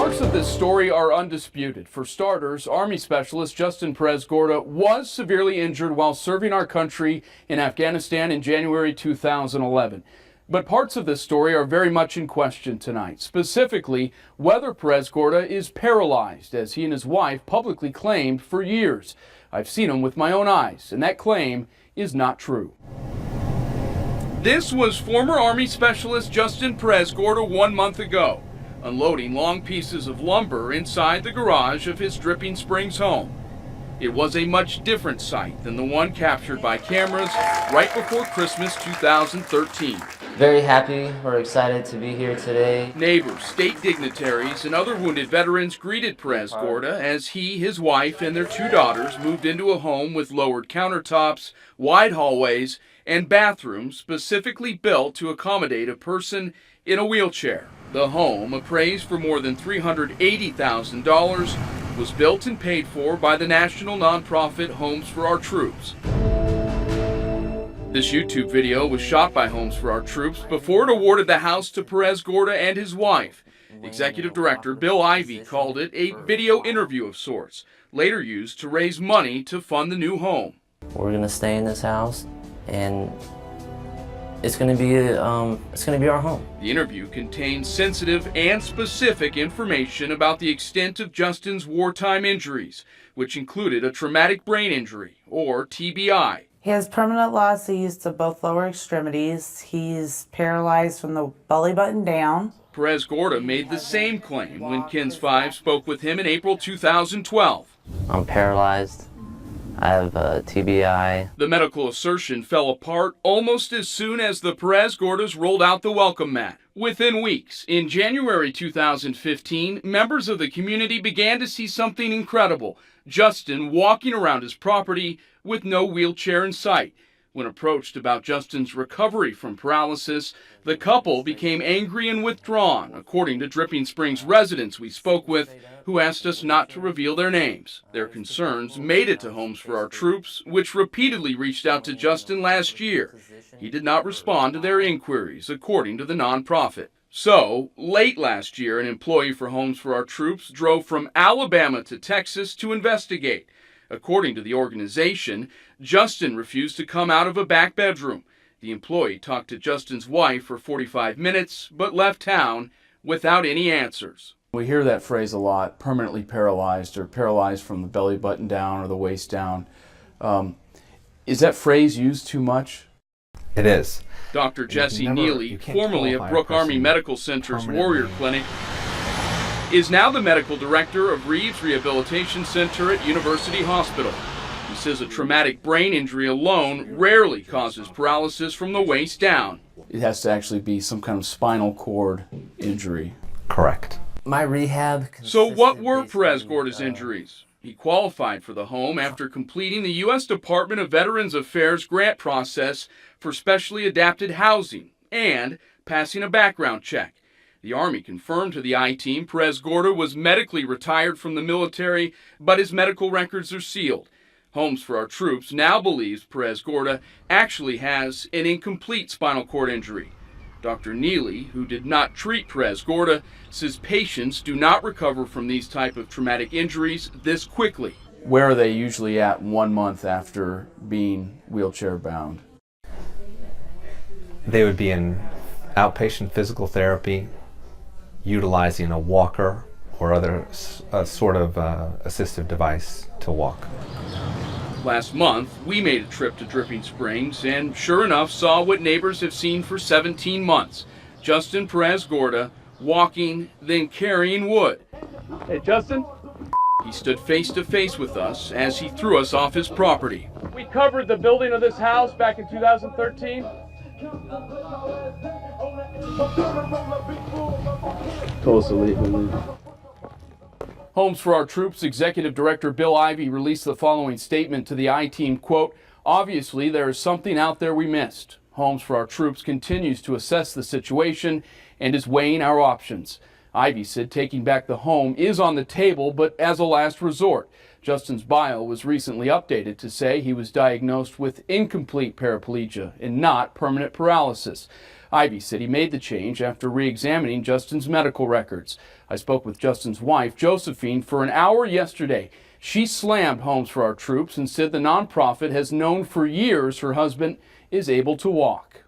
Parts of this story are undisputed. For starters, Army Specialist Justin Perez-Gorda was severely injured while serving our country in Afghanistan in January 2011. But parts of this story are very much in question tonight, specifically whether Perez-Gorda is paralyzed, as he and his wife publicly claimed for years. I've seen him with my own eyes, and that claim is not true. This was former Army Specialist Justin Perez-Gorda 1 month ago, unloading long pieces of lumber inside the garage of his Dripping Springs home. It was a much different sight than the one captured by cameras right before Christmas 2013. Very happy or excited to be here today. Neighbors, state dignitaries, and other wounded veterans greeted Perez-Gorda as he, his wife, and their 2 daughters moved into a home with lowered countertops, wide hallways, and bathrooms specifically built to accommodate a person in a wheelchair. The home, appraised for more than $380,000, was built and paid for by the national nonprofit Homes for Our Troops. This YouTube video was shot by Homes for Our Troops before it awarded the house to Perez-Gorda and his wife. Executive Director Bill Ivey called it a video interview of sorts, later used to raise money to fund the new home. We're going to stay in this house, and it's going to be our home. The interview contains sensitive and specific information about the extent of Justin's wartime injuries, which included a traumatic brain injury, or TBI. He has permanent losses to both lower extremities. He's paralyzed from the belly button down. Perez-Gorda made the same claim when KENS 5 spoke with him in April 2012. I'm paralyzed. I have a TBI. The medical assertion fell apart almost as soon as the Perez-Gordas rolled out the welcome mat. Within weeks, in January 2015, members of the community began to see something incredible: Justin walking around his property with no wheelchair in sight. When approached about Justin's recovery from paralysis, the couple became angry and withdrawn, according to Dripping Springs residents we spoke with, who asked us not to reveal their names. Their concerns made it to Homes for Our Troops, which repeatedly reached out to Justin last year. He did not respond to their inquiries, according to the nonprofit. So, late last year, an employee for Homes for Our Troops drove from Alabama to Texas to investigate. According to the organization, Justin refused to come out of a back bedroom. The employee talked to Justin's wife for 45 minutes, but left town without any answers. We hear that phrase a lot, permanently paralyzed, or paralyzed from the belly button down or the waist down. Is that phrase used too much? It is. Dr. Jesse Neely, formerly of Brooke Army Medical Center's Warrior Clinic, is now the medical director of Reeves Rehabilitation Center at University Hospital. He says a traumatic brain injury alone rarely causes paralysis from the waist down. It has to actually be some kind of spinal cord injury. Correct. My rehab. So what were Perez-Gorda's injuries? He qualified for the home after completing the U.S. Department of Veterans Affairs grant process for specially adapted housing and passing a background check. The Army confirmed to the I-Team Perez-Gorda was medically retired from the military, but his medical records are sealed. Homes for Our Troops now believes Perez-Gorda actually has an incomplete spinal cord injury. Dr. Neely, who did not treat Perez-Gorda, says patients do not recover from these type of traumatic injuries this quickly. Where are they usually at 1 month after being wheelchair bound? They would be in outpatient physical therapy, utilizing a walker or other sort of assistive device to walk. Last month, we made a trip to Dripping Springs and sure enough saw what neighbors have seen for 17 months. Justin Perez-Gorda walking, then carrying wood. Hey, Justin? He stood face to face with us as he threw us off his property. We covered the building of this house back in 2013. Told us to leave. Homes for Our Troops Executive Director Bill Ivey released the following statement to the I-Team, quote, "Obviously there is something out there we missed. Homes for Our Troops continues to assess the situation and is weighing our options. Ivy said taking back the home is on the table, but as a last resort. Justin's bio was recently updated to say he was diagnosed with incomplete paraplegia and not permanent paralysis. Ivy said he made the change after re-examining Justin's medical records. I spoke with Justin's wife, Josephine, for an hour yesterday. She slammed Homes for Our Troops and said the nonprofit has known for years her husband is able to walk.